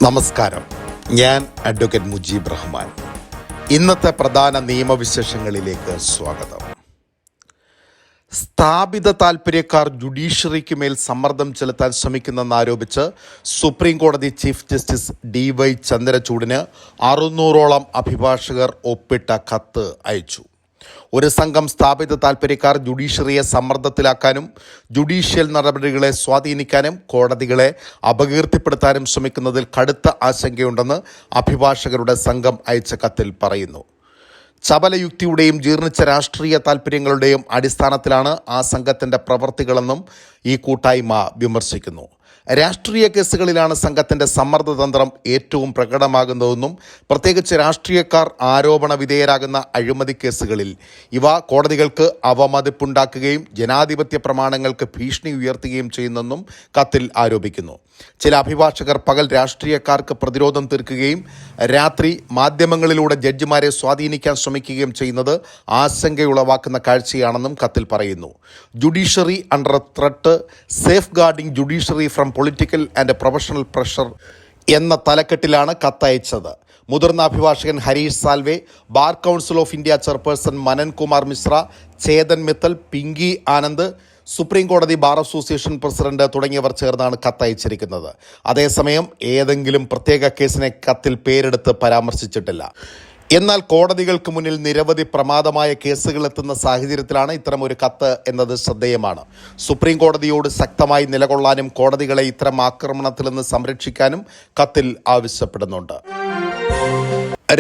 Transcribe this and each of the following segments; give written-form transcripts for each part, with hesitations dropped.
നമസ്കാരം. ഞാൻ അഡ്വക്കേറ്റ് മുജീബ് റഹ്മാൻ. ഇന്നത്തെ പ്രധാന നിയമവിശേഷങ്ങളിലേക്ക് സ്വാഗതം. സ്ഥാപിത താൽപ്പര്യക്കാർ ജുഡീഷ്യറിക്ക് മേൽ സമ്മർദ്ദം ചെലുത്താൻ ശ്രമിക്കുന്നെന്നാരോപിച്ച് സുപ്രീം കോടതി ചീഫ് ജസ്റ്റിസ് DY ചന്ദ്രചൂഡിന് 600ഓളം അഭിഭാഷകർ ഒപ്പിട്ട കത്ത് അയച്ചു. ഒരു സംഘം സ്ഥാപിത താൽപ്പര്യക്കാർ ജുഡീഷ്യറിയെ സമ്മർദ്ദത്തിലാക്കാനും ജുഡീഷ്യൽ നടപടികളെ സ്വാധീനിക്കാനും കോടതികളെ അപകീർത്തിപ്പെടുത്താനും ശ്രമിക്കുന്നതിൽ കടുത്ത ആശങ്കയുണ്ടെന്ന് അഭിഭാഷകരുടെ സംഘം അയച്ച കത്തിൽ പറയുന്നു. ചപലയുക്തിയുടെയും ജീർണിച്ച രാഷ്ട്രീയ താൽപ്പര്യങ്ങളുടെയും അടിസ്ഥാനത്തിലാണ് ആ സംഘത്തിൻ്റെ പ്രവർത്തികളെന്നും ഈ കൂട്ടായ്മ വിമർശിക്കുന്നു. രാഷ്ട്രീയ കേസുകളിലാണ് സംഘത്തിൻ്റെ സമ്മർദ്ദതന്ത്രം ഏറ്റവും പ്രകടമാകുന്നതെന്നും പ്രത്യേകിച്ച് രാഷ്ട്രീയക്കാർ ആരോപണ വിധേയരാകുന്ന അഴിമതി കേസുകളിൽ ഇവ കോടതികൾക്ക് അവമതിപ്പുണ്ടാക്കുകയും ജനാധിപത്യ പ്രമാണങ്ങൾക്ക് ഭീഷണി ഉയർത്തുകയും ചെയ്യുന്നെന്നും കത്തിൽ ആരോപിക്കുന്നു. ചില അഭിഭാഷകർ പകൽ രാഷ്ട്രീയക്കാർക്ക് പ്രതിരോധം തീർക്കുകയും രാത്രി മാധ്യമങ്ങളിലൂടെ ജഡ്ജിമാരെ സ്വാധീനിക്കാൻ ശ്രമിക്കുകയും ചെയ്യുന്നത് ആശങ്കയുളവാക്കുന്ന കാഴ്ചയാണെന്നും കത്തിൽ പറയുന്നു. Judiciary under threat, safe guarding judiciary from political and professional pressure എന്ന തലക്കെട്ടിലാണ് കത്തയച്ചത്. മുതിർന്ന അഭിഭാഷകൻ Harish Salve, bar council of India chairperson മനൻ Kumar Mishra, Chetan Mittal, Pinky Anand, supreme കോടതി ബാർ അസോസിയേഷൻ പ്രസിഡന്റ് തുടങ്ങിയവർ ചേർന്നാണ് കത്തയച്ചിരിക്കുന്നത്. അതേസമയം ഏതെങ്കിലും പ്രത്യേക കേസിനെ കത്തിൽ പേരെടുത്ത് പരാമർശിച്ചിട്ടില്ല. എന്നാൽ കോടതികൾക്ക് മുന്നിൽ നിരവധി പ്രമാദമായ കേസുകൾ എത്തുന്ന സാഹചര്യത്തിലാണ് ഇത്തരമൊരു കത്ത് എന്നത് ശ്രദ്ധേയമാണ്. സുപ്രീം കോടതിയോട് ശക്തമായി നിലകൊള്ളാനും കോടതികളെ ഇത്തരം ആക്രമണത്തിൽ നിന്ന് സംരക്ഷിക്കാനും കത്തിൽ ആവശ്യപ്പെടുന്നുണ്ട്.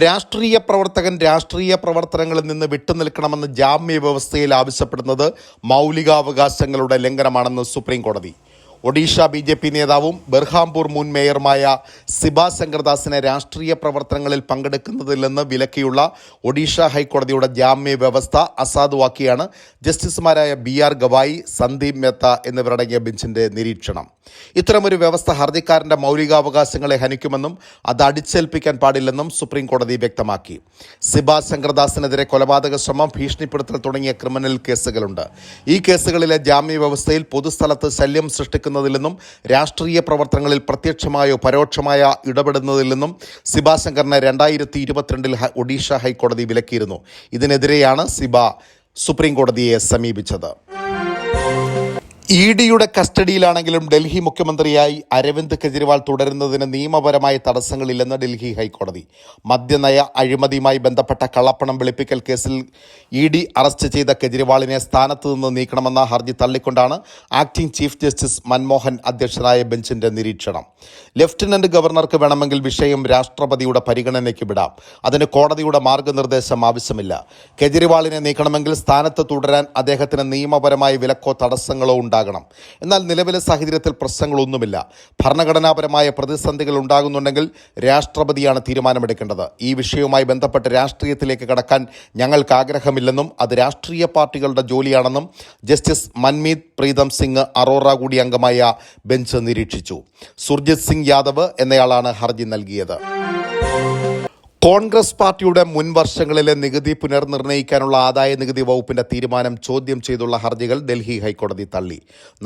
രാഷ്ട്രീയ പ്രവർത്തകൻ രാഷ്ട്രീയ പ്രവർത്തനങ്ങളിൽ നിന്ന് വിട്ടുനിൽക്കണമെന്ന് ജാമ്യ വ്യവസ്ഥയിൽ ആവശ്യപ്പെടുന്നത് മൗലികാവകാശങ്ങളുടെ ലംഘനമാണെന്ന് സുപ്രീം കോടതി. ഒഡീഷ BJP നേതാവും ബെർഹാംപൂർ മുൻ മേയറുമായ സിബ ശങ്കർദാസിനെ രാഷ്ട്രീയ പ്രവർത്തനങ്ങളിൽ പങ്കെടുക്കുന്നതിൽ നിന്ന് വിലക്കിയുള്ള ഒഡീഷ ഹൈക്കോടതിയുടെ ജാമ്യ വ്യവസ്ഥ അസാധുവാക്കിയാണ് ജസ്റ്റിസുമാരായ BR ഗവായി, സന്ദീപ് മേത്ത എന്നിവരടങ്ങിയ ബെഞ്ചിന്റെ നിരീക്ഷണം. ഇത്തരമൊരു വ്യവസ്ഥ ഹർജിക്കാരന്റെ മൗലികാവകാശങ്ങളെ ഹനിക്കുമെന്നും അത് അടിച്ചേൽപ്പിക്കാൻ പാടില്ലെന്നും സുപ്രീം കോടതി വ്യക്തമാക്കി. സിബ ശങ്കർദാസിനെതിരെ കൊലപാതക ശ്രമം, ഭീഷണിപ്പെടുത്തൽ തുടങ്ങിയ ക്രിമിനൽ കേസുകളുണ്ട്. ഈ കേസുകളിലെ ജാമ്യ വ്യവസ്ഥയിൽ പൊതുസ്ഥലത്ത് ശല്യം സൃഷ്ടിക്കുന്നതിൽ രാഷ്ട്രീയ പ്രവർത്തനങ്ങളിൽ പ്രത്യക്ഷമായോ പരോക്ഷമായ ഇടപെടുന്നതിൽ നിന്നും സിബ ശങ്കറിനെ 2022 ഒഡീഷ ഹൈക്കോടതി വിലക്കിയിരുന്നു. ഇതിനെതിരെയാണ് സിബ സുപ്രീം കോടതിയെ സമീപിച്ചത്. EDയുടെ കസ്റ്റഡിയിലാണെങ്കിലും ഡൽഹി മുഖ്യമന്ത്രിയായി അരവിന്ദ് കെജ്രിവാൾ തുടരുന്നതിന് നിയമപരമായ തടസ്സങ്ങളില്ലെന്ന് ഡൽഹി ഹൈക്കോടതി. മദ്യനയ അഴിമതിയുമായി ബന്ധപ്പെട്ട കള്ളപ്പണം വെളുപ്പിക്കൽ കേസിൽ ED അറസ്റ്റ് ചെയ്ത കെജ്രിവാളിനെ സ്ഥാനത്ത് നിന്ന് നീക്കണമെന്ന ഹർജി തള്ളിക്കൊണ്ടാണ് ആക്ടിംഗ് ചീഫ് ജസ്റ്റിസ് മൻമോഹൻ അധ്യക്ഷനായ ബെഞ്ചിന്റെ നിരീക്ഷണം. ലഫ്റ്റനന്റ് ഗവർണർക്ക് വേണമെങ്കിൽ വിഷയം രാഷ്ട്രപതിയുടെ പരിഗണനയ്ക്ക് വിടാം. അതിന് കോടതിയുടെ മാർഗനിർദ്ദേശം ആവശ്യമില്ല. കെജ്രിവാളിനെ നീക്കണമെങ്കിൽ സ്ഥാനത്ത് തുടരാൻ അദ്ദേഹത്തിന് നിയമപരമായ വിലക്കോ തടസ്സങ്ങളോ ഉണ്ടാകണം. എന്നാൽ നിലവിലെ സാഹചര്യത്തിൽ പ്രശ്നങ്ങളൊന്നുമില്ല. ഭരണഘടനാപരമായ പ്രതിസന്ധികൾ ഉണ്ടാകുന്നുണ്ടെങ്കിൽ രാഷ്ട്രപതിയാണ് തീരുമാനമെടുക്കേണ്ടത്. ഈ വിഷയവുമായി ബന്ധപ്പെട്ട് രാഷ്ട്രീയത്തിലേക്ക് കടക്കാൻ ഞങ്ങൾക്ക് ആഗ്രഹമില്ലെന്നും അത് രാഷ്ട്രീയ പാർട്ടികളുടെ ജോലിയാണെന്നും ജസ്റ്റിസ് മൻമീത് പ്രീതം സിംഗ് അറോറ കൂടി അംഗമായ ബെഞ്ച് നിരീക്ഷിച്ചു. സുർജിത് സിംഗ് യാദവ് എന്നയാളാണ് ഹർജി നൽകിയത്. കോൺഗ്രസ് പാർട്ടിയുടെ മുൻ വർഷങ്ങളിലെ നികുതി പുനർനിർണ്ണയിക്കാനുള്ള ആദായ നികുതി വകുപ്പിന്റെ തീരുമാനം ചോദ്യം ചെയ്തുള്ള ഹർജികൾ ഡൽഹി ഹൈക്കോടതി തള്ളി.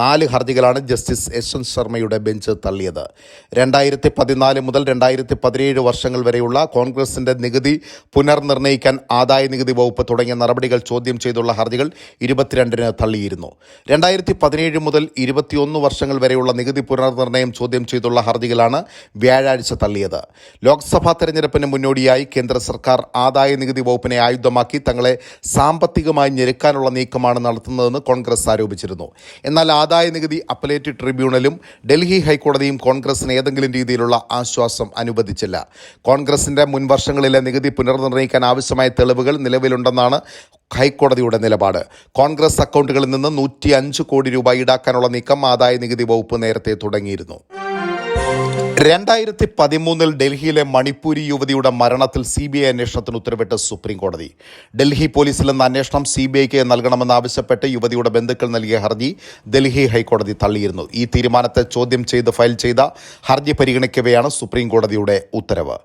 4 ഹർജികളാണ് ജസ്റ്റിസ് യശ്വന്ത് ശർമ്മയുടെ ബെഞ്ച് തള്ളിയത്. 2014 മുതൽ 2017 വർഷങ്ങൾ വരെയുള്ള കോൺഗ്രസിന്റെ നികുതി പുനർനിർണ്ണയിക്കാൻ ആദായ നികുതി വകുപ്പ് തുടങ്ങിയ നടപടികൾ ചോദ്യം ചെയ്തുള്ള ഹർജികൾ 22-ന് തള്ളിയിരുന്നു. 2017 മുതൽ 21 വർഷങ്ങൾ വരെയുള്ള നികുതി പുനർനിർണ്ണയം ചോദ്യം ചെയ്തുള്ള ഹർജികളാണ് വ്യാഴാഴ്ച തള്ളിയത്. ലോക്സഭാ തെരഞ്ഞെടുപ്പിന് മുന്നോടി കേന്ദ്ര സർക്കാർ ആദായ നികുതി വകുപ്പിനെ ആയുധമാക്കി തങ്ങളെ സാമ്പത്തികമായി ഞെരുക്കാനുള്ള നീക്കമാണ് നടത്തുന്നതെന്ന് കോൺഗ്രസ് ആരോപിച്ചിരുന്നു. എന്നാൽ ആദായ നികുതി അപ്പലേറ്റ് ട്രിബ്യൂണലും ഡൽഹി ഹൈക്കോടതിയും കോൺഗ്രസിന് ഏതെങ്കിലും രീതിയിലുള്ള ആശ്വാസം അനുവദിച്ചില്ല. കോൺഗ്രസിന്റെ മുൻ വർഷങ്ങളിലെ നികുതി പുനർനിർണ്ണയിക്കാൻ ആവശ്യമായ തെളിവുകൾ നിലവിലുണ്ടെന്നാണ് ഹൈക്കോടതിയുടെ നിലപാട്. കോൺഗ്രസ് അക്കൗണ്ടുകളിൽ നിന്ന് 105 കോടി രൂപ ഈടാക്കാനുള്ള നീക്കം ആദായ നികുതി വകുപ്പ് നേരത്തെ തുടങ്ങിയിരുന്നു. 2013 ഡൽഹിയിലെ മണിപ്പൂരി യുവതിയുടെ മരണത്തിൽ CBI അന്വേഷണത്തിന് ഉത്തരവിട്ട് സുപ്രീം കോടതി. ഡൽഹി പോലീസിൽ നിന്ന് അന്വേഷണം CBIക്ക് നൽകണമെന്നാവശ്യപ്പെട്ട് യുവതിയുടെ ബന്ധുക്കൾ നൽകിയ ഹർജി ഡൽഹി ഹൈക്കോടതി തള്ളിയിരുന്നു. ഈ തീരുമാനത്തെ ചോദ്യം ചെയ്ത് ഫയൽ ചെയ്ത ഹർജി പരിഗണിക്കവെയാണ് സുപ്രീം കോടതിയുടെ ഉത്തരവ്.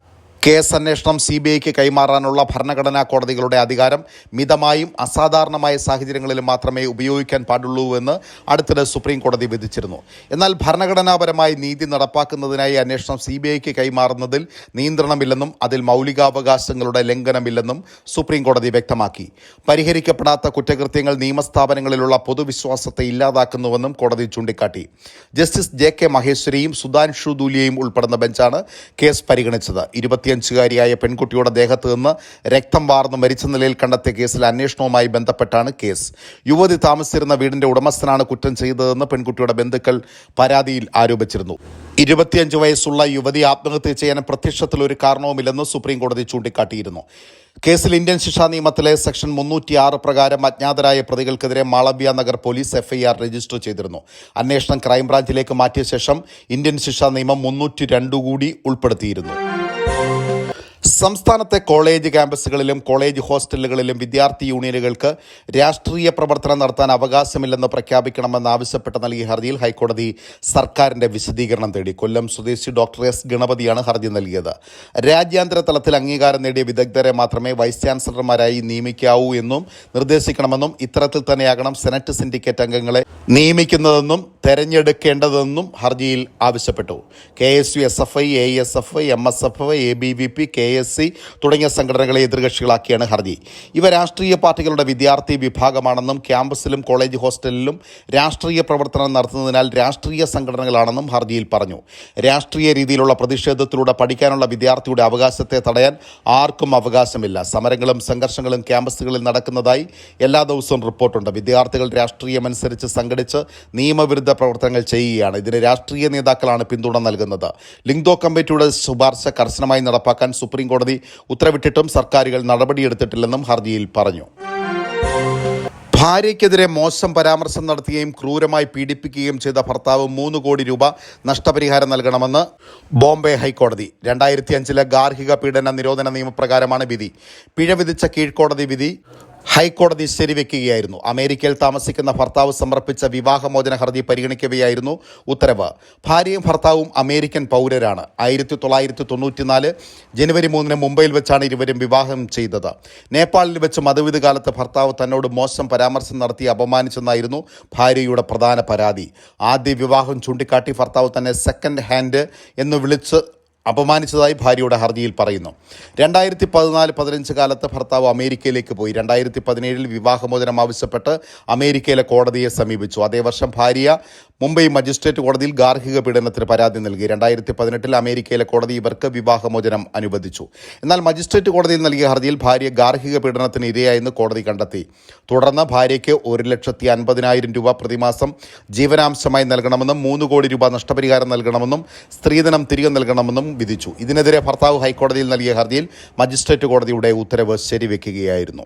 കേസ് അന്വേഷണം CBIക്ക് കൈമാറാനുള്ള ഭരണഘടനാ കോടതികളുടെ അധികാരം മിതമായും അസാധാരണമായ സാഹചര്യങ്ങളിലും മാത്രമേ ഉപയോഗിക്കാൻ പാടുള്ളൂവെന്ന് അടുത്തിടെ സുപ്രീം കോടതി വിധിച്ചിരുന്നു. എന്നാൽ ഭരണഘടനാപരമായി നീതി നടപ്പാക്കുന്നതിനായി അന്വേഷണം CBIക്ക് കൈമാറുന്നതിൽ നിയന്ത്രണമില്ലെന്നും അതിൽ മൗലികാവകാശങ്ങളുടെ ലംഘനമില്ലെന്നും സുപ്രീം കോടതി വ്യക്തമാക്കി. പരിഹരിക്കപ്പെടാത്ത കുറ്റകൃത്യങ്ങൾ നിയമസ്ഥാപനങ്ങളിലുള്ള പൊതുവിശ്വാസത്തെ ഇല്ലാതാക്കുന്നുവെന്നും കോടതി ചൂണ്ടിക്കാട്ടി. ജസ്റ്റിസ് JK മഹേശ്വരിയും സുധാൻഷു ദൂലിയയും ഉൾപ്പെടുന്ന ബെഞ്ചാണ് കേസ് പരിഗണിച്ചത്. 25-കാരിയായ പെൺകുട്ടിയുടെ ദേഹത്ത് നിന്ന് രക്തം വാർന്ന് മരിച്ച നിലയിൽ കണ്ടെത്തിയ കേസിൽ അന്വേഷണവുമായി ബന്ധപ്പെട്ടാണ് കേസ്. യുവതി താമസിച്ചിരുന്ന വീടിന്റെ ഉടമസ്ഥനാണ് കുറ്റം ചെയ്തതെന്ന് പെൺകുട്ടിയുടെ ബന്ധുക്കൾ പരാതിയിൽ ആരോപിച്ചിരുന്നു. 25 വയസ്സുള്ള യുവതി ആത്മഹത്യ ചെയ്യാൻ പ്രത്യക്ഷത്തിൽ ഒരു കാരണവുമില്ലെന്ന് സുപ്രീം കോടതി ചൂണ്ടിക്കാട്ടിയിരുന്നു. കേസിൽ ഇന്ത്യൻ ശിക്ഷാ നിയമത്തിലെ സെക്ഷൻ 306 പ്രകാരം അജ്ഞാതരായ പ്രതികൾക്കെതിരെ Malviya Nagar police FIR register ചെയ്തിരുന്നു. അന്വേഷണം ക്രൈംബ്രാഞ്ചിലേക്ക് മാറ്റിയ ശേഷം ഇന്ത്യൻ ശിക്ഷാ നിയമം 302 കൂടി ഉൾപ്പെടുത്തിയിരുന്നു. സംസ്ഥാനത്തെ കോളേജ് ക്യാമ്പസുകളിലും കോളേജ് ഹോസ്റ്റലുകളിലും വിദ്യാർത്ഥി യൂണിയനുകൾക്ക് രാഷ്ട്രീയ പ്രവർത്തനം നടത്താൻ അവകാശമില്ലെന്ന് പ്രഖ്യാപിക്കണമെന്നാവശ്യപ്പെട്ട് നൽകിയ ഹർജിയിൽ ഹൈക്കോടതി സർക്കാരിന്റെ വിശദീകരണം തേടി. കൊല്ലം സ്വദേശി ഡോക്ടർ S ഗണപതിയാണ് ഹർജി നൽകിയത്. രാജ്യാന്തര തലത്തിൽ അംഗീകാരം നേടിയ വിദഗ്ധരെ മാത്രമേ വൈസ് ചാൻസലർമാരായി നിയമിക്കാവൂ എന്നും നിർദ്ദേശിക്കണമെന്നും ഇത്തരത്തിൽ തന്നെയാകണം സെനറ്റ് സിൻഡിക്കേറ്റ് അംഗങ്ങളെ നിയമിക്കുന്നതെന്നും തെരഞ്ഞെടുക്കേണ്ടതെന്നും ഹർജിയിൽ ആവശ്യപ്പെട്ടു. KSU, SFI, ASFI, MSFI, ABVP, KSC തുടങ്ങിയ സംഘടനകളെ എതിർകക്ഷികളാക്കിയാണ് ഹർജി. ഇവ രാഷ്ട്രീയ പാർട്ടികളുടെ വിദ്യാർത്ഥി വിഭാഗമാണെന്നും ക്യാമ്പസിലും കോളേജ് ഹോസ്റ്റലിലും രാഷ്ട്രീയ പ്രവർത്തനം നടത്തുന്നതിനാൽ രാഷ്ട്രീയ സംഘടനകളാണെന്നും ഹർജിയിൽ പറഞ്ഞു. രാഷ്ട്രീയ രീതിയിലുള്ള പ്രതിഷേധത്തിലൂടെ പഠിക്കാനുള്ള വിദ്യാർത്ഥിയുടെ അവകാശത്തെ തടയാൻ ആർക്കും അവകാശമില്ല. സമരങ്ങളും സംഘർഷങ്ങളും ക്യാമ്പസുകളിൽ നടക്കുന്നതായി എല്ലാ ദിവസവും റിപ്പോർട്ടുണ്ട്. വിദ്യാർത്ഥികൾ രാഷ്ട്രീയമനുസരിച്ച് സംഘടിച്ച് നിയമവിരുദ്ധ പ്രവർത്തനങ്ങൾ ചെയ്യുകയാണ്. ഇതിന് രാഷ്ട്രീയ നേതാക്കളാണ് പിന്തുണ നൽകുന്നത്. ലിങ്ദോ കമ്മിറ്റിയുടെ ശുപാർശ കർശനമായി നടപ്പാക്കാൻ സുപ്രീം കോടതി ഉത്തരവിട്ടിട്ടും സർക്കാരുകൾ നടപടിയെടുത്തിട്ടില്ലെന്നും ഹർജിയിൽ പറഞ്ഞു. ഭാര്യയ്ക്കെതിരെ മോശം പരാമർശം നടത്തുകയും ക്രൂരമായി പീഡിപ്പിക്കുകയും ചെയ്ത ഭർത്താവ് 3 കോടി രൂപ നഷ്ടപരിഹാരം നൽകണമെന്ന് ബോംബെ ഹൈക്കോടതി. 2005 ഗാർഹിക പീഡന നിരോധന നിയമപ്രകാരമാണ് വിധി. പിഴ വിധിച്ച കീഴ്ക്കോടതി വിധി ഹൈക്കോടതി ശരിവെക്കുകയായിരുന്നു. അമേരിക്കയിൽ താമസിക്കുന്ന ഭർത്താവ് സമർപ്പിച്ച വിവാഹമോചന ഹർജി പരിഗണിക്കവെയായിരുന്നു ഉത്തരവ്. ഭാര്യയും ഭർത്താവും അമേരിക്കൻ പൗരരാണ്. 1994 ജനുവരി 3 മുംബൈയിൽ വെച്ചാണ് ഇരുവരും വിവാഹം ചെയ്തത്. നേപ്പാളിൽ വെച്ച് മതവിധി കാലത്ത് ഭർത്താവ് തന്നോട് മോശം പരാമർശം നടത്തി അപമാനിച്ചെന്നായിരുന്നു ഭാര്യയുടെ പ്രധാന പരാതി. ആദ്യ വിവാഹം ചൂണ്ടിക്കാട്ടി ഭർത്താവ് തന്നെ സെക്കൻഡ് ഹാൻഡ് എന്ന് വിളിച്ച് അപമാനിച്ചതായി ഭാര്യയുടെ ഹർജിയിൽ പറയുന്നു. 2014-15 കാലത്ത് ഭർത്താവ് അമേരിക്കയിലേക്ക് പോയി. 2017 വിവാഹമോചനം ആവശ്യപ്പെട്ട് അമേരിക്കയിലെ കോടതിയെ സമീപിച്ചു. അതേ വർഷം ഭാര്യ മുംബൈ മജിസ്ട്രേറ്റ് കോടതിയിൽ ഗാർഹിക പീഡനത്തിന് പരാതി നൽകി. 2018 അമേരിക്കയിലെ കോടതി ഇവർക്ക് വിവാഹമോചനം അനുവദിച്ചു. എന്നാൽ മജിസ്ട്രേറ്റ് കോടതിയിൽ നൽകിയ ഹർജിയിൽ ഭാര്യ ഗാർഹിക പീഡനത്തിന് ഇരയായെന്ന് കോടതി കണ്ടെത്തി. തുടർന്ന് ഭാര്യയ്ക്ക് 1,50,000 രൂപ പ്രതിമാസം ജീവനാംശമായി നൽകണമെന്നും 3 കോടി രൂപ നഷ്ടപരിഹാരം നൽകണമെന്നും സ്ത്രീധനം തിരികെ നൽകണമെന്നും വിധിച്ചു. ഇതിനെതിരെ ഭർത്താവ് ഹൈക്കോടതിയിൽ നൽകിയ ഹർജിയിൽ മജിസ്ട്രേറ്റ് കോടതിയുടെ ഉത്തരവ് ശരിവെക്കുകയായിരുന്നു.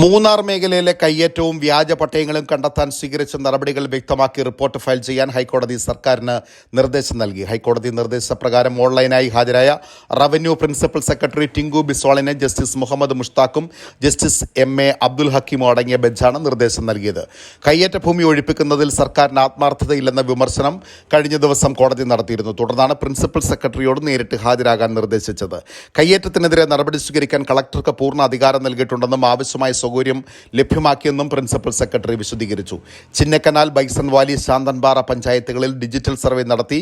മൂന്നാർ മേഖലയിലെ കയ്യേറ്റവും വ്യാജ പട്ടയങ്ങളും കണ്ടെത്താൻ സ്വീകരിച്ച നടപടികൾ വ്യക്തമാക്കി റിപ്പോർട്ട് ഫയൽ ചെയ്യാൻ ഹൈക്കോടതി സർക്കാരിന് നിർദ്ദേശം നൽകി. ഹൈക്കോടതി നിർദ്ദേശപ്രകാരം ഓൺലൈനായി ഹാജരായ റവന്യൂ പ്രിൻസിപ്പൽ സെക്രട്ടറി ടിങ്കു ബിസ്വാളിനെ ജസ്റ്റിസ് മുഹമ്മദ് മുഷ്താഖും ജസ്റ്റിസ് MA അബ്ദുൽ ഹക്കീമും അടങ്ങിയ ബെഞ്ചാണ് നിർദ്ദേശം നൽകിയത്. കയ്യേറ്റ ഭൂമി ഒഴിപ്പിക്കുന്നതിൽ സർക്കാരിന് ആത്മാർത്ഥതയില്ലെന്ന വിമർശനം കഴിഞ്ഞ ദിവസം കോടതി നടത്തിയിരുന്നു. തുടർന്നാണ് പ്രിൻസിപ്പൽ സെക്രട്ടറിയോട് നേരിട്ട് ഹാജരാകാൻ നിർദ്ദേശിച്ചത്. കയ്യേറ്റത്തിനെതിരെ നടപടി സ്വീകരിക്കാൻ കളക്ടർക്ക് പൂർണ്ണ അധികാരം നൽകിയിട്ടുണ്ടെന്നും ആവശ്യമായ സൗകര്യം ലഭ്യമാക്കിയെന്നും പ്രിൻസിപ്പൽ സെക്രട്ടറി വിശദീകരിച്ചു. ചിന്നക്കനാൽ, ബൈസൺ വാലി, ശാന്തൻപാറ പഞ്ചായത്തുകളിൽ ഡിജിറ്റൽ സർവേ നടത്തി.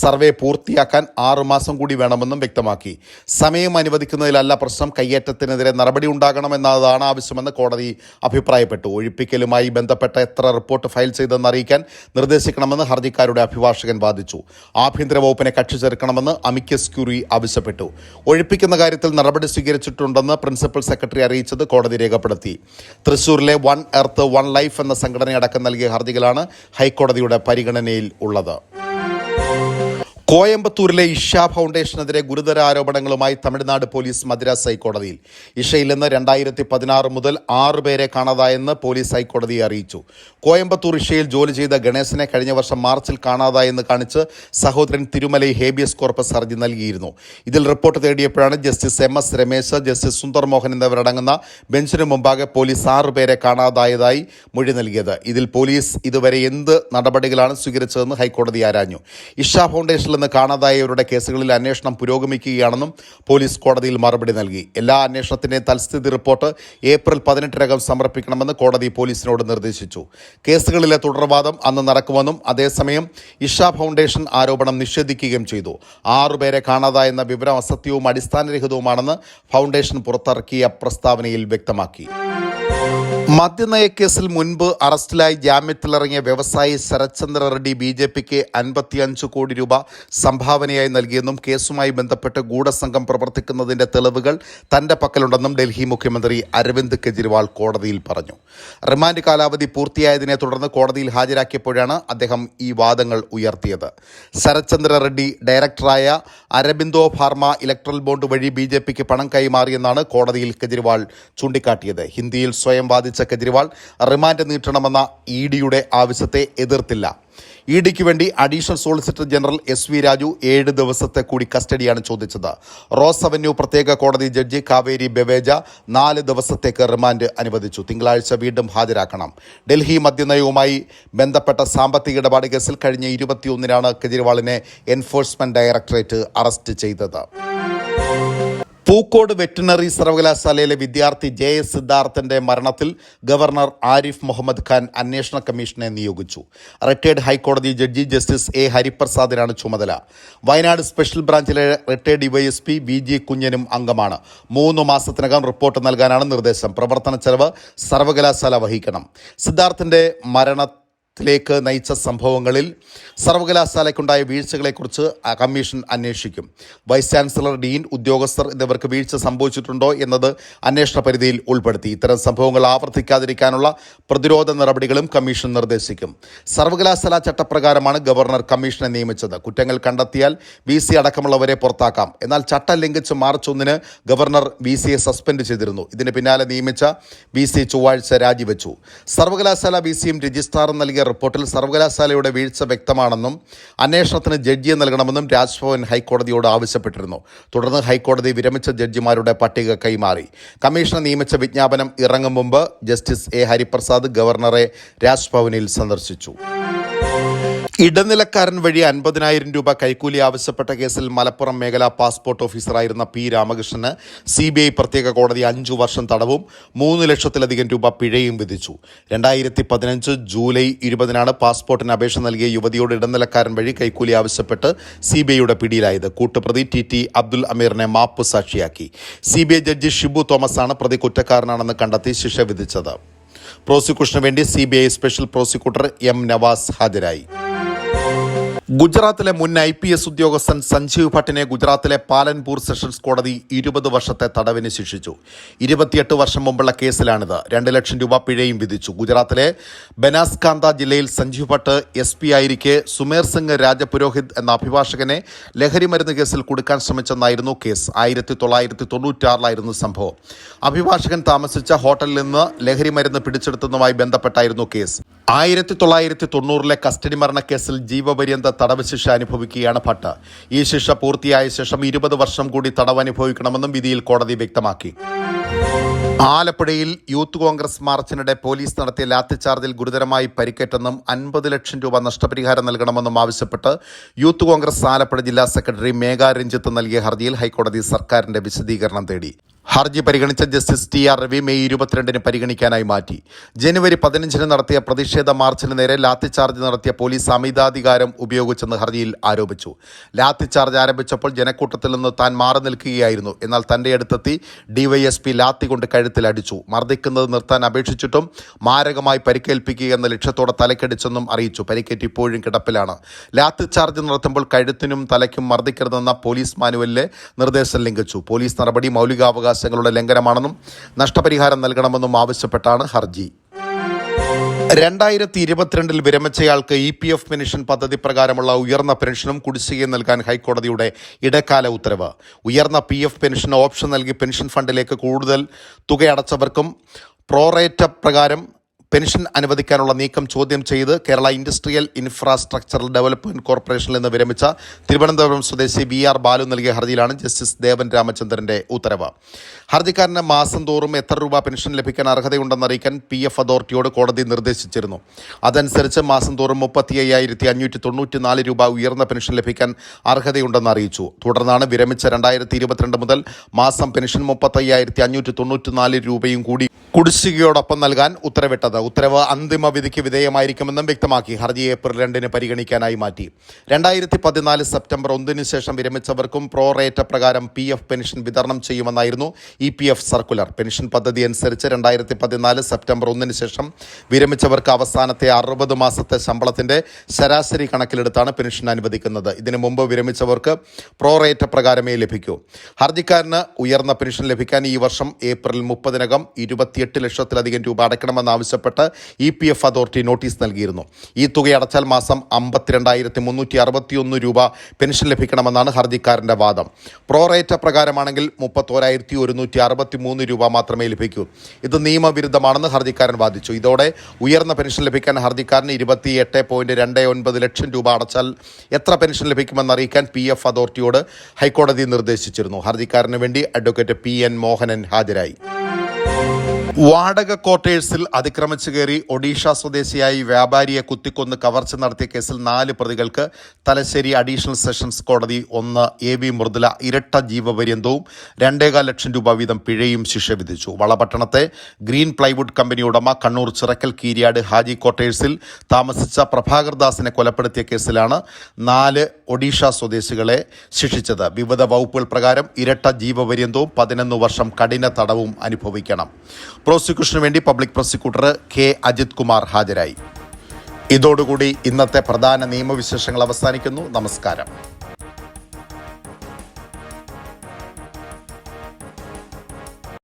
സർവേ പൂർത്തിയാക്കാൻ 6 മാസം കൂടി വേണമെന്നും വ്യക്തമാക്കി. സമയം അനുവദിക്കുന്നതിലല്ല പ്രശ്നം, കയ്യേറ്റത്തിനെതിരെ നടപടി ഉണ്ടാകണമെന്നതാണ് ആവശ്യമെന്ന് കോടതി അഭിപ്രായപ്പെട്ടു. ഒഴിപ്പിക്കലുമായി ബന്ധപ്പെട്ട എത്ര റിപ്പോർട്ട് ഫയൽ ചെയ്തെന്ന് അറിയിക്കാൻ നിർദ്ദേശിക്കണമെന്ന് ഹർജിക്കാരുടെ അഭിഭാഷകൻ വാദിച്ചു. ആഭ്യന്തര വകുപ്പിനെ കക്ഷി ചേർക്കണമെന്ന് അമിക്കസ് ക്യൂറി ആവശ്യപ്പെട്ടു. ഒഴിപ്പിക്കുന്ന കാര്യത്തിൽ നടപടി സ്വീകരിച്ചിട്ടുണ്ടെന്ന് പ്രിൻസിപ്പൽ സെക്രട്ടറി അറിയിച്ചത് കോടതി രേഖപ്പെടുത്തി. തൃശൂരിലെ വൺ എർത്ത് വൺ ലൈഫ് എന്ന സംഘടനയടക്കം നൽകിയ ഹർജികളാണ് ഹൈക്കോടതിയുടെ പരിഗണനയിൽ ഉള്ളത്. കോയമ്പത്തൂരിലെ ഇഷ ഫൗണ്ടേഷനെതിരെ ഗുരുതര ആരോപണങ്ങളുമായി തമിഴ്നാട് പോലീസ് മദ്രാസ് ഹൈക്കോടതിയിൽ. ഇഷയിൽ നിന്ന് 2016 മുതൽ 6 പേരെ കാണാതായെന്ന് പോലീസ് ഹൈക്കോടതിയെ അറിയിച്ചു. കോയമ്പത്തൂർ ഇഷയിൽ ജോലി ചെയ്ത ഗണേശനെ കഴിഞ്ഞ വർഷം മാർച്ചിൽ കാണാതായെന്ന് കാണിച്ച് സഹോദരൻ തിരുമലൈ ഹേബിയസ് കോർപ്പസ് ഹർജി നൽകിയിരുന്നു. ഇതിൽ റിപ്പോർട്ട് തേടിയപ്പോഴാണ് justice MS Ramesh, justice Sundar Mohan എന്നിവരടങ്ങുന്ന ബെഞ്ചിന് മുമ്പാകെ പോലീസ് 6 പേരെ കാണാതായതായി മൊഴി നൽകിയത്. ഇതിൽ പോലീസ് ഇതുവരെ എന്ത് നടപടികളാണ് സ്വീകരിച്ചതെന്ന് ഹൈക്കോടതി ആരാഞ്ഞു. ഇഷ ഫൗണ്ടേഷൻ കേരളത്തിൽ നിന്ന് കാണാതായവരുടെ കേസുകളിൽ അന്വേഷണം പുരോഗമിക്കുകയാണെന്നും പോലീസ് കോടതിയിൽ മറുപടി നൽകി. എല്ലാ അന്വേഷണത്തിൻ്റെയും തൽസ്ഥിതി റിപ്പോർട്ട് ഏപ്രിൽ 18-നകം സമർപ്പിക്കണമെന്ന് കോടതി പോലീസിനോട് നിർദ്ദേശിച്ചു. കേസുകളിലെ തുടർവാദം അന്ന് നടക്കുമെന്നും അതേസമയം ഇഷ ഫൗണ്ടേഷൻ ആരോപണം നിഷേധിക്കുകയും ചെയ്തു. 6 പേരെ കാണാതായെന്ന വിവരം അസത്യവും അടിസ്ഥാനരഹിതവുമാണെന്ന് ഫൗണ്ടേഷൻ പുറത്തിറക്കിയ പ്രസ്താവനയിൽ വ്യക്തമാക്കി. മദ്യനയക്കേസിൽ മുൻപ് അറസ്റ്റിലായി ജാമ്യത്തിലിറങ്ങിയ വ്യവസായി ശരത്ചന്ദ്ര റെഡ്ഡി BJPക്ക് 55 കോടി രൂപ സംഭാവനയായി നൽകിയെന്നും കേസുമായി ബന്ധപ്പെട്ട് ഗൂഢസംഘം പ്രവർത്തിക്കുന്നതിന്റെ തെളിവുകൾ തന്റെ പക്കലുണ്ടെന്നും ഡൽഹി മുഖ്യമന്ത്രി അരവിന്ദ് കെജ്രിവാൾ കോടതിയിൽ പറഞ്ഞു. റിമാൻഡ് കാലാവധി പൂർത്തിയായതിനെ തുടർന്ന് കോടതിയിൽ ഹാജരാക്കിയപ്പോഴാണ് അദ്ദേഹം ഈ വാദങ്ങൾ ഉയർത്തിയത്. ശരത്ചന്ദ്ര റെഡ്ഡി ഡയറക്ടറായ അരബിന്ദോ ഫാർമ ഇലക്ട്രൽ ബോണ്ട് വഴി BJPക്ക് പണം കൈമാറിയെന്നാണ് കോടതിയിൽ കെജ്രിവാൾ ചൂണ്ടിക്കാട്ടിയത്. ഹിന്ദിയിൽ സ്വയം വാദിച്ച കെജ്രിവാൾ റിമാൻഡ് നീട്ടണമെന്ന EDയുടെ ആവശ്യത്തെ എതിർത്തില്ല. EDക്ക് വേണ്ടി additional solicitor general SV Raju 7 ദിവസത്തെ കൂടി കസ്റ്റഡിയാണ് ചോദിച്ചത്. റോസ് അവന്യൂ പ്രത്യേക കോടതി ജഡ്ജി കാവേരി ബെവേജ 4 ദിവസത്തേക്ക് റിമാൻഡ് അനുവദിച്ചു. തിങ്കളാഴ്ച വീണ്ടും ഹാജരാക്കണം. ഡൽഹി മദ്യനയവുമായി ബന്ധപ്പെട്ട സാമ്പത്തിക ഇടപാട് കേസിൽ കഴിഞ്ഞ 21-നാണ് കെജ്രിവാളിനെ എൻഫോഴ്സ്മെന്റ് ഡയറക്ടറേറ്റ് അറസ്റ്റ് ചെയ്തത്. പൂക്കോട് വെറ്റിനറി സർവകലാശാലയിലെ വിദ്യാർത്ഥി JS സിദ്ധാർത്ഥന്റെ മരണത്തിൽ ഗവർണർ ആരിഫ് മുഹമ്മദ് ഖാൻ അന്വേഷണ കമ്മീഷനെ നിയോഗിച്ചു. റിട്ടയർഡ് ഹൈക്കോടതി ജഡ്ജി ജസ്റ്റിസ് A ഹരിപ്രസാദിനാണ് ചുമതല. വയനാട് സ്പെഷ്യൽ ബ്രാഞ്ചിലെ റിട്ടയർഡ് DYSP VG കുഞ്ഞനും അംഗമാണ്. 3 മാസത്തിനകം റിപ്പോർട്ട് നൽകാനാണ് നിർദ്ദേശം. പ്രവർത്തന ചെലവ് സർവകലാശാല വഹിക്കണം. സിദ്ധാർത്ഥന്റെ ത്തിലേക്ക് നയിച്ച സംഭവങ്ങളിൽ സർവകലാശാലയ്ക്കുണ്ടായ വീഴ്ചകളെക്കുറിച്ച് കമ്മീഷൻ അന്വേഷിക്കും. വൈസ് ചാൻസലർ, ഡീൻ, ഉദ്യോഗസ്ഥർ എന്നിവർക്ക് വീഴ്ച സംഭവിച്ചിട്ടുണ്ടോ എന്നത് അന്വേഷണ പരിധിയിൽ ഉൾപ്പെടുത്തി. ഇത്തരം സംഭവങ്ങൾ ആവർത്തിക്കാതിരിക്കാനുള്ള പ്രതിരോധ നടപടികളും കമ്മീഷൻ നിർദ്ദേശിക്കും. സർവകലാശാല ചട്ടപ്രകാരമാണ് ഗവർണർ കമ്മീഷനെ നിയമിച്ചത്. കുറ്റങ്ങൾ കണ്ടെത്തിയാൽ VC അടക്കമുള്ളവരെ പുറത്താക്കാം. എന്നാൽ ചട്ടം ലംഘിച്ച് മാർച്ച് 1-ന് ഗവർണർ VCയെ സസ്പെൻഡ് ചെയ്തിരുന്നു. ഇതിന് പിന്നാലെ നിയമിച്ച VC ചൊവ്വാഴ്ച രാജിവെച്ചു. സർവകലാശാല VCയും രജിസ്ട്രാറും നൽകിയ റിപ്പോർട്ടിൽ സർവകലാശാലയുടെ വീഴ്ച വ്യക്തമാണെന്നും അന്വേഷണത്തിന് ജഡ്ജിയെ നൽകണമെന്നും രാജ്ഭവൻ ഹൈക്കോടതിയോട് ആവശ്യപ്പെട്ടിരുന്നു. തുടർന്ന് ഹൈക്കോടതി വിരമിച്ച ജഡ്ജിമാരുടെ പട്ടിക കൈമാറി. കമ്മീഷനെ നിയമിച്ച വിജ്ഞാപനം ഇറങ്ങും മുമ്പ് ജസ്റ്റിസ് A ഹരിപ്രസാദ് ഗവർണറെ രാജ്ഭവനിൽ സന്ദർശിച്ചു. ഇടനിലക്കാരൻ വഴി 50,000 രൂപ കൈക്കൂലി ആവശ്യപ്പെട്ട കേസിൽ മലപ്പുറം മേഖലാ പാസ്പോർട്ട് ഓഫീസറായിരുന്ന P രാമകൃഷ്ണന് CBI പ്രത്യേക കോടതി 5 വർഷം തടവും 3 ലക്ഷത്തിലധികം രൂപ പിഴയും വിധിച്ചു. 2015 ജൂലൈ 20-നാണ് പാസ്പോർട്ടിന് അപേക്ഷ നൽകിയ യുവതിയോട് ഇടനിലക്കാരൻ വഴി കൈക്കൂലി ആവശ്യപ്പെട്ട് CBIയുടെ പിടിയിലായത്. കൂട്ടുപ്രതി TT അബ്ദുൽ അമീറിനെ മാപ്പ് സാക്ഷിയാക്കി. CBI ജഡ്ജി ഷിബു തോമസാണ് പ്രതി കുറ്റക്കാരനാണെന്ന് കണ്ടെത്തി ശിക്ഷ വിധിച്ചത്. പ്രോസിക്യൂഷന് വേണ്ടി CBI special prosecutor M Nawas ഹാജരായി. ഗുജറാത്തിലെ മുൻ IPS ഉദ്യോഗസ്ഥൻ സഞ്ജീവ് ഭട്ടിനെ ഗുജറാത്തിലെ പാലൻപൂർ സെഷൻസ് കോടതി 20 വർഷത്തെ തടവിന് ശിക്ഷിച്ചു. 28 വർഷം മുമ്പുള്ള കേസിലാണിത്. 2 ലക്ഷം രൂപ പിഴയും വിധിച്ചു. ഗുജറാത്തിലെ ബനാസ്കാന്ത ജില്ലയിൽ സഞ്ജീവ് ഭട്ട് SP ആയിരിക്കെ സുമേർ സിംഗ് രാജപുരോഹിത് എന്ന അഭിഭാഷകനെ ലഹരിമരുന്ന് കേസിൽ കുടുക്കാൻ ശ്രമിച്ചെന്നായിരുന്നു കേസ്. 1996-ലായിരുന്നു സംഭവം. അഭിഭാഷകൻ താമസിച്ച ഹോട്ടലിൽ നിന്ന് ലഹരിമരുന്ന് പിടിച്ചെടുത്തതുമായി ബന്ധപ്പെട്ടായിരുന്നു കേസ്. 1990-ലെ കസ്റ്റഡി മരണക്കേസിൽ ജീവപര്യന്ത തടവ് ശിക്ഷ അനുഭവിക്കുകയാണ് ഭട്ട്. ഈ ശിക്ഷ പൂർത്തിയായ ശേഷം 20 വർഷം കൂടി തടവ് അനുഭവിക്കണമെന്നും വിധിയിൽ കോടതി വ്യക്തമാക്കി. ആലപ്പുഴയിൽ യൂത്ത് കോൺഗ്രസ് മാർച്ചിനിടെ പോലീസ് നടത്തിയ ലാത്തിച്ചാർജിൽ ഗുരുതരമായി പരിക്കേറ്റെന്നും 50 ലക്ഷം രൂപ നഷ്ടപരിഹാരം നൽകണമെന്നും ആവശ്യപ്പെട്ട് യൂത്ത് കോൺഗ്രസ് ആലപ്പുഴ ജില്ലാ സെക്രട്ടറി മേഘ രഞ്ജിത്ത് നൽകിയ ഹർജിയിൽ ഹൈക്കോടതി സർക്കാരിന്റെ വിശദീകരണം തേടി. ഹർജി പരിഗണിച്ച ജസ്റ്റിസ് TR രവി മെയ് 22-ന് പരിഗണിക്കാനായി മാറ്റി. ജനുവരി 15-ന് നടത്തിയ പ്രതിഷേധ മാർച്ചിന് നേരെ ലാത്തിച്ചാർജ് നടത്തിയ പോലീസ് അമിതാധികാരം ഉപയോഗിച്ചെന്ന് ഹർജിയിൽ ആരോപിച്ചു. ലാത്തിച്ചാർജ് ആരംഭിച്ചപ്പോൾ ജനക്കൂട്ടത്തിൽ നിന്ന് താൻ മാറി നിൽക്കുകയായിരുന്നു. എന്നാൽ തന്റെ അടുത്തെത്തി DYSP ലാത്തി കൊണ്ട് കഴുത്തിലടിച്ചു. മർദ്ദിക്കുന്നത് നിർത്താൻ അപേക്ഷിച്ചിട്ടും മാരകമായി പരിക്കേൽപ്പിക്കുക എന്ന ലക്ഷ്യത്തോടെ തലക്കടിച്ചെന്നും അറിയിച്ചു. പരിക്കേറ്റ് ഇപ്പോഴും കിടപ്പിലാണ്. ലാത്തിച്ചാർജ് നടത്തുമ്പോൾ കഴുത്തിനും തലയ്ക്കും മർദ്ദിക്കരുതെന്ന പോലീസ് മാനുവലിലെ നിർദ്ദേശം ലംഘിച്ചു. പോലീസ് നടപടി മൗലികാവകാശ ലംഘനമാണെന്നും നഷ്ടപരിഹാരം നൽകണമെന്നും ആവശ്യപ്പെട്ടാണ് ഹർജി. 2022-ൽ വിരമിച്ചയാൾക്ക് EPF പെൻഷൻ പദ്ധതി പ്രകാരമുള്ള ഉയർന്ന പെൻഷനും കുടിശ്ശികയും നൽകാൻ ഹൈക്കോടതിയുടെ ഇടക്കാല ഉത്തരവ്. ഉയർന്ന PF പെൻഷൻ ഓപ്ഷൻ നൽകി പെൻഷൻ ഫണ്ടിലേക്ക് കൂടുതൽ തുക അടച്ചവർക്കും പ്രോറേറ്റ പ്രകാരം പെൻഷൻ അനുവദിക്കാനുള്ള നീക്കം ചോദ്യം ചെയ്ത് കേരള ഇൻഡസ്ട്രിയൽ ഇൻഫ്രാസ്ട്രക്ചറൽ ഡെവലപ്മെന്റ് കോർപ്പറേഷനിൽ നിന്ന് വിരമിച്ച തിരുവനന്തപുരം സ്വദേശി BR ബാലു നൽകിയ ഹർജിയിലാണ് ജസ്റ്റിസ് ദേവൻ രാമചന്ദ്രന്റെ ഉത്തരവ്. ഹർജിക്കാരന് മാസം തോറും എത്ര രൂപ പെൻഷൻ ലഭിക്കാൻ അർഹതയുണ്ടെന്ന് അറിയിക്കാൻ PF അതോറിറ്റിയോട് കോടതി നിർദ്ദേശിച്ചിരുന്നു. അതനുസരിച്ച് മാസം തോറും 35,594 രൂപ ഉയർന്ന പെൻഷൻ ലഭിക്കാൻ അർഹതയുണ്ടെന്ന് അറിയിച്ചു. തുടർന്നാണ് വിരമിച്ച 2022 മുതൽ മാസം പെൻഷൻ 35,594 രൂപയും കൂടി കുടിശ്ശികയോടൊപ്പം നൽകാൻ ഉത്തരവിട്ടത്. ഉത്തരവ് അന്തിമ വിധിക്ക് വിധേയമായിരിക്കുമെന്നും വ്യക്തമാക്കി ഹർജി ഏപ്രിൽ 2 പരിഗണിക്കാനായി മാറ്റി. 2014 സെപ്റ്റംബർ 1 ശേഷം വിരമിച്ചവർക്കും പ്രോറേറ്റ പ്രകാരം PF പെൻഷൻ വിതരണം ചെയ്യുമെന്നായിരുന്നു EPF സർക്കുലർ. പെൻഷൻ പദ്ധതി അനുസരിച്ച് 2014 സെപ്റ്റംബർ 1 ശേഷം വിരമിച്ചവർക്ക് അവസാനത്തെ 60 മാസത്തെ ശമ്പളത്തിന്റെ ശരാശരി കണക്കിലെടുത്താണ് പെൻഷൻ അനുവദിക്കുന്നത്. ഇതിനു മുമ്പ് വിരമിച്ചവർക്ക് പ്രോറേറ്റ പ്രകാരമേ ലഭിക്കൂ. ഹർജിക്കാരന് ഉയർന്ന പെൻഷൻ ലഭിക്കാൻ ഈ വർഷം ഏപ്രിൽ 30-നകം 28 ലക്ഷത്തിലധികം രൂപ അടയ്ക്കണമെന്നാവശ്യപ്പെട്ട് EPF അതോറിറ്റി നോട്ടീസ് നൽകിയിരുന്നു. ഈ തുക അടച്ചാൽ മാസം 52,361 രൂപ പെൻഷൻ ലഭിക്കണമെന്നാണ് ഹർജിക്കാരന്റെ വാദം. പ്രോറേറ്റ പ്രകാരമാണെങ്കിൽ 31,163 രൂപ മാത്രമേ ലഭിക്കൂ. ഇത് നിയമവിരുദ്ധമാണെന്ന് ഹർജിക്കാരൻ വാദിച്ചു. ഇതോടെ ഉയർന്ന പെൻഷൻ ലഭിക്കാൻ ഹർജിക്കാരന് 28.29 ലക്ഷം രൂപ അടച്ചാൽ എത്ര പെൻഷൻ ലഭിക്കുമെന്ന് അറിയിക്കാൻ PF അതോറിറ്റിയോട് ഹൈക്കോടതി നിർദ്ദേശിച്ചിരുന്നു. ഹർജിക്കാരന് വേണ്ടി അഡ്വക്കേറ്റ് PN മോഹനൻ ഹാജരായി. വാടക ക്വാർട്ടേഴ്സിൽ അതിക്രമിച്ചു കയറി ഒഡീഷ സ്വദേശിയായി വ്യാപാരിയെ കുത്തിക്കൊന്ന് കവർച്ച നടത്തിയ കേസിൽ 4 പ്രതികൾക്ക് തലശ്ശേരി അഡീഷണൽ സെഷൻസ് കോടതി 1 AV മൃദുല ഇരട്ട ജീവപര്യന്തവും 2.25 ലക്ഷം രൂപ വീതം പിഴയും ശിക്ഷ വിധിച്ചു. വളപട്ടണത്തെ ഗ്രീൻ പ്ലൈവുഡ് കമ്പനി ഉടമ കണ്ണൂർ ചിറക്കൽ കീരിയാട് ഹാജി ക്വാർട്ടേഴ്സിൽ താമസിച്ച പ്രഭാകർ ദാസിനെ കൊലപ്പെടുത്തിയ കേസിലാണ് 4 ഒഡീഷ സ്വദേശികളെ ശിക്ഷിച്ചത്. വിവിധ വകുപ്പുകൾ പ്രകാരം ഇരട്ട ജീവപര്യന്തവും 11 വർഷം കഠിന തടവും അനുഭവിക്കണം. പ്രോസിക്യൂഷനു വേണ്ടി public prosecutor K Ajith Kumar ഹാജരായി. ഇതോടുകൂടി ഇന്നത്തെ പ്രധാന നിയമവിശേഷങ്ങൾ അവസാനിക്കുന്നു. നമസ്കാരം.